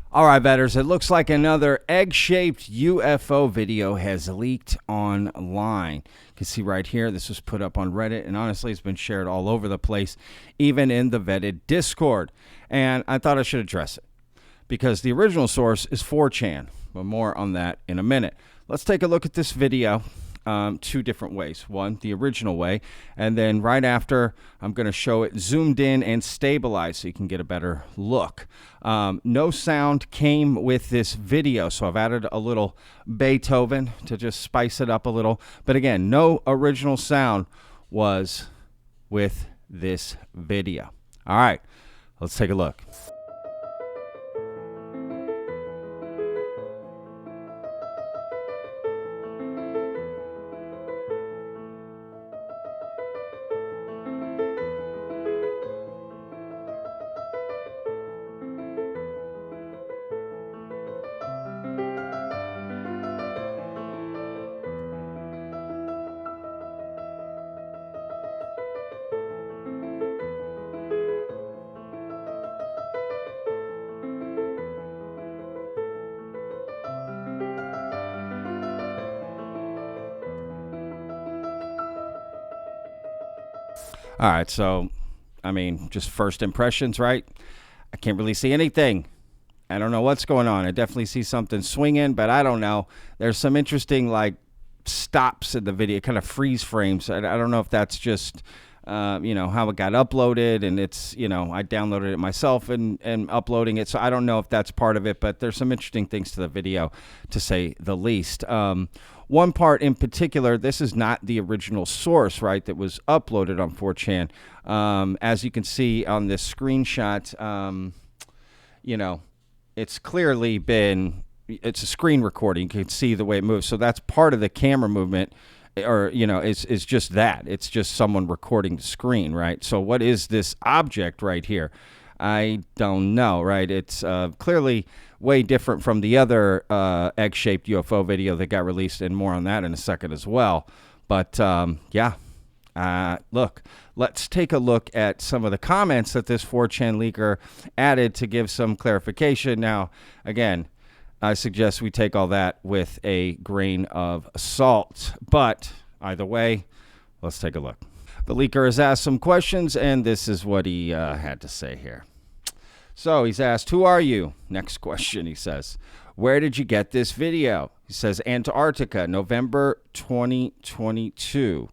All right, betters, it looks like another egg-shaped UFO video has leaked online. You can see right here, this was put up on Reddit, and honestly, it's been shared all over the place, even in the vetted Discord. And I thought I should address it, because the original source is 4chan, but more on that in a minute. Let's take a look at this video. Two different ways. One, the original way, and then right after, I'm going to show it zoomed in and stabilized so you can get a better look. No sound came with this video, so I've added a little Beethoven to just spice it up a little. But again, no original sound was with this video. All right, let's take a look. All right, so, I mean, just first impressions, right? I can't really see anything. I don't know what's going on. I definitely see something swinging, but I don't know. There's some interesting, like, stops in the video, kind of freeze frames. I don't know if that's just, how it got uploaded, and it's, I downloaded it myself and uploading it, so I don't know if that's part of it, but there's some interesting things to the video, to say the least. One part in particular, this is not the original source, right, that was uploaded on 4chan. As you can see on this screenshot, it's clearly been, it's a screen recording. You can see the way it moves. So that's part of the camera movement, or, it's just that. It's just someone recording the screen, right? So what is this object right here? I don't know, right? It's clearly way different from the other egg-shaped UFO video that got released, and more on that in a second as well. But, look, let's take a look at some of the comments that this 4chan leaker added to give some clarification. Now, again, I suggest we take all that with a grain of salt. But either way, let's take a look. The leaker has asked some questions, and this is what he had to say here. So he's asked, who are you? Next question, he says, where did you get this video? He says, Antarctica, November 2022.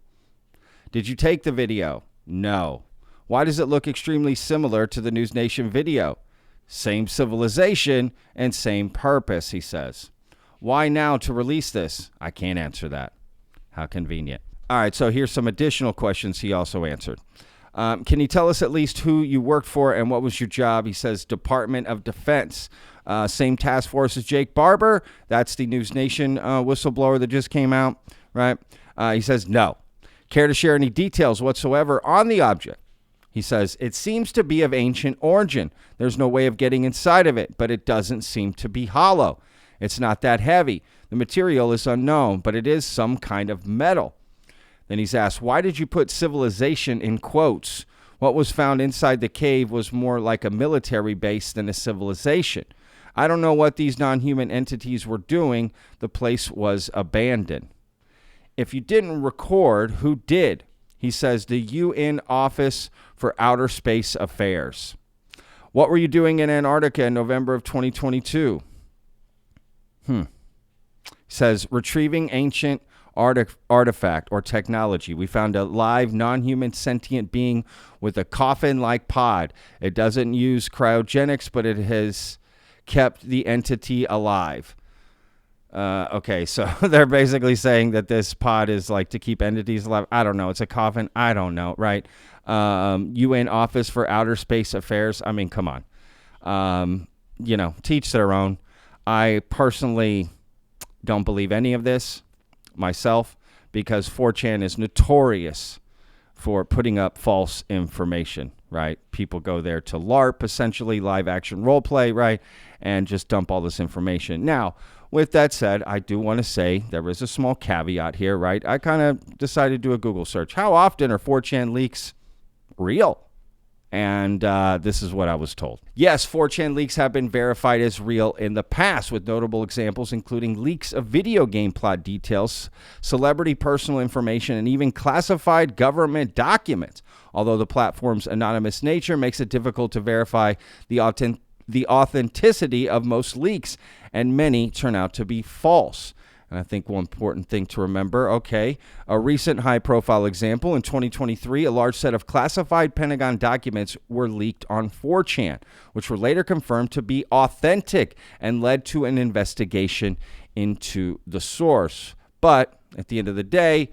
Did you take the video? No. Why does it look extremely similar to the News Nation video? Same civilization and same purpose, he says. Why now to release this? I can't answer that. How convenient. All right, so here's some additional questions he also answered. Can you tell us at least who you worked for and what was your job? He says Department of Defense. Same task force as Jake Barber. That's the News Nation whistleblower that just came out, right? He says no. Care to share any details whatsoever on the object? He says, it seems to be of ancient origin. There's no way of getting inside of it, but it doesn't seem to be hollow. It's not that heavy. The material is unknown, but it is some kind of metal. Then he's asked, why did you put civilization in quotes? What was found inside the cave was more like a military base than a civilization. I don't know what these non-human entities were doing. The place was abandoned. If you didn't record, who did? He says the UN Office for Outer Space Affairs. What were you doing in Antarctica in November of 2022? He says retrieving ancient artifact or technology. We found a live non-human sentient being with a coffin-like pod. It doesn't use cryogenics, but it has kept the entity alive. Okay, so they're basically saying that this pod is like to keep entities alive. I don't know. It's a coffin. I don't know, right? UN Office for Outer Space Affairs. I mean, come on. Teach their own. I personally don't believe any of this myself, because 4chan is notorious for putting up false information, right? People go there to LARP, essentially live action role play, right? And just dump all this information. Now, with that said, I do want to say there is a small caveat here, right? I kind of decided to do a Google search. How often are 4chan leaks real? And this is what I was told. Yes, 4chan leaks have been verified as real in the past, with notable examples including leaks of video game plot details, celebrity personal information, and even classified government documents. Although the platform's anonymous nature makes it difficult to verify the authenticity of most leaks, and many turn out to be false. And I think one important thing to remember, a recent high-profile example, in 2023, a large set of classified Pentagon documents were leaked on 4chan, which were later confirmed to be authentic and led to an investigation into the source. But at the end of the day,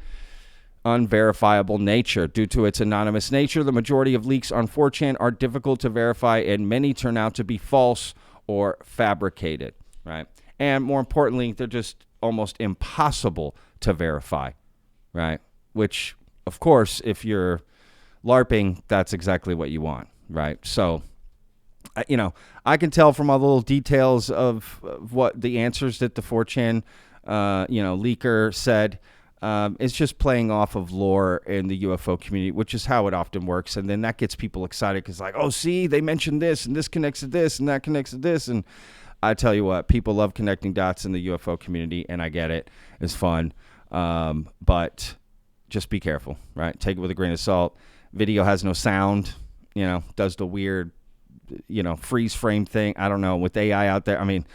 unverifiable nature. Due to its anonymous nature, the majority of leaks on 4chan are difficult to verify, and many turn out to be false or fabricated, right? And more importantly, they're just almost impossible to verify, right? Which, of course, if you're LARPing, that's exactly what you want, right? So, I can tell from all the little details of what the answers that the 4chan, leaker said. It's just playing off of lore in the UFO community, which is how it often works. And then that gets people excited because, like, oh, see, they mentioned this, and this connects to this, and that connects to this. And I tell you what, people love connecting dots in the UFO community, and I get it. It's fun. But just be careful, right? Take it with a grain of salt. Video has no sound, does the weird, freeze frame thing. I don't know. With AI out there, I mean,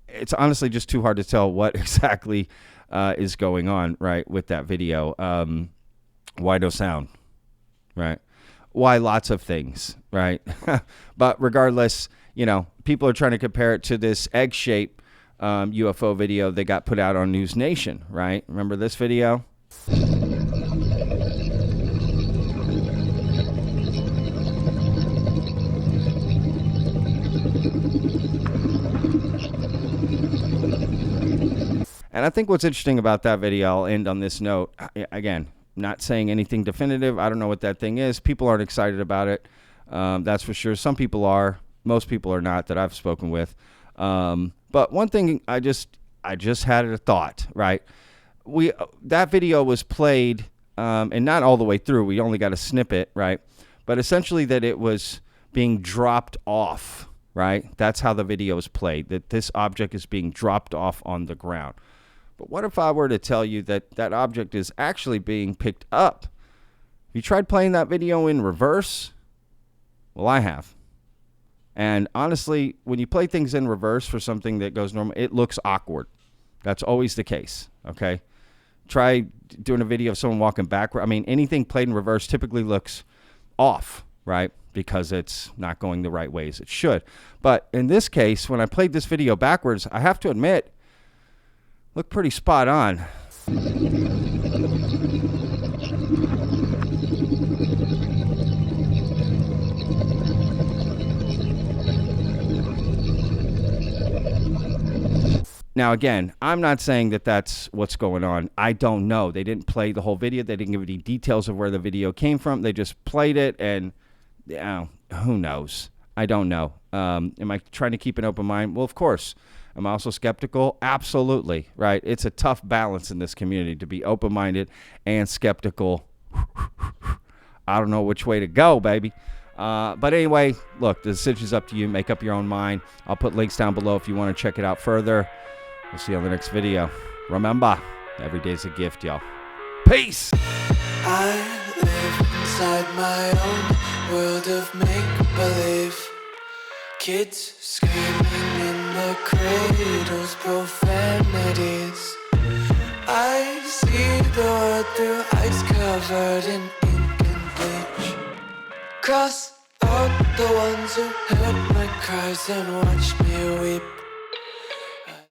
it's honestly just too hard to tell what exactly is going on, right, with that video. Why no sound, right? Why lots of things, right? But regardless, people are trying to compare it to this Egg Shaped UFO video that got put out on News Nation, right? Remember this video? And I think what's interesting about that video, I'll end on this note, again, not saying anything definitive. I don't know what that thing is. People aren't excited about it. That's for sure. Some people are. Most people are not that I've spoken with. But one thing I just had a thought, right? That video was played, and not all the way through. We only got a snippet, right? But essentially that it was being dropped off, right? That's how the video is played, that this object is being dropped off on the ground. But what if I were to tell you that that object is actually being picked up? Have you tried playing that video in reverse? Well, I have. And honestly, when you play things in reverse for something that goes normal, it looks awkward. That's always the case, okay? Try doing a video of someone walking backward. I mean, anything played in reverse typically looks off, right? Because it's not going the right way as it should. But in this case, when I played this video backwards, I have to admit, looked pretty spot on. Now, again, I'm not saying that that's what's going on. I don't know. They didn't play the whole video. They didn't give any details of where the video came from. They just played it, and who knows? I don't know. Am I trying to keep an open mind? Well, of course. Am I also skeptical? Absolutely, right? It's a tough balance in this community to be open-minded and skeptical. I don't know which way to go, baby. But anyway, look, the decision's up to you. Make up your own mind. I'll put links down below if you want to check it out further. We'll see you on the next video. Remember, every day's a gift, y'all. Peace! I live inside my own world of make-believe. Kids screaming in the cradles, profanities. I see the world through ice covered in ink and bleach. Cross out the ones who heard my cries and watched me weep.